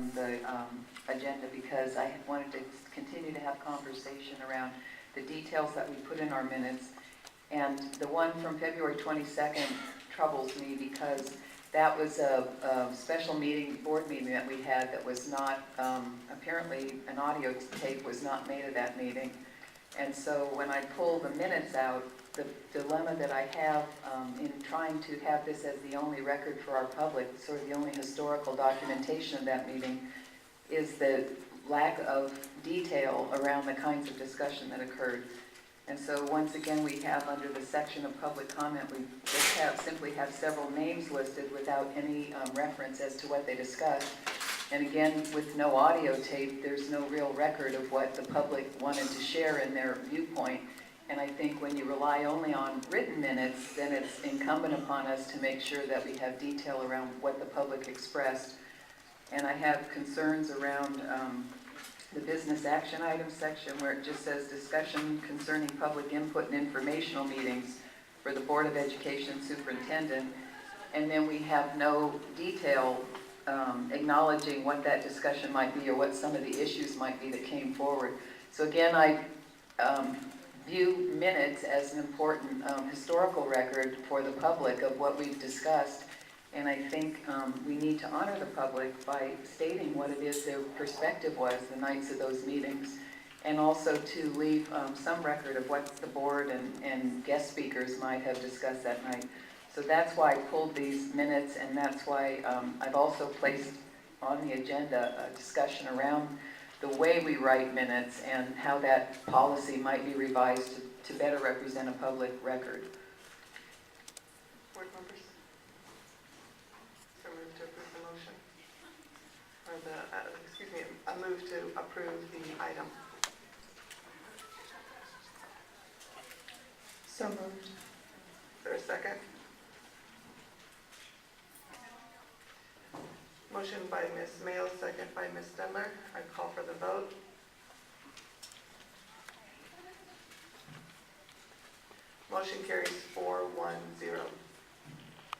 from the agenda because I wanted to continue to have conversation around the details that we put in our minutes. And the one from February 22nd troubles me because that was a special meeting, board meeting that we had that was not, apparently an audio tape was not made of that meeting. And so when I pull the minutes out, the dilemma that I have in trying to have this as the only record for our public, sort of the only historical documentation of that meeting, is the lack of detail around the kinds of discussion that occurred. And so once again, we have under the section of public comment, we just simply have several names listed without any reference as to what they discussed. And again, with no audio tape, there's no real record of what the public wanted to share in their viewpoint. And I think when you rely only on written minutes, then it's incumbent upon us to make sure that we have detail around what the public expressed. And I have concerns around the business action items section where it just says discussion concerning public input and informational meetings for the Board of Education superintendent. And then we have no detail acknowledging what that discussion might be or what some of the issues might be that came forward. So again, I view minutes as an important historical record for the public of what we've discussed. And I think we need to honor the public by stating what it is their perspective was the nights of those meetings, and also to leave some record of what the board and guest speakers might have discussed that night. So that's why I pulled these minutes, and that's why I've also placed on the agenda a discussion around the way we write minutes and how that policy might be revised to better represent a public record. Board members? So move to approve the motion. Or I move to approve the item. So moved. Is there a second? Motion by Ms. Mayo, second by Ms. Stemler. I call for the vote. Motion carries 4-1-0.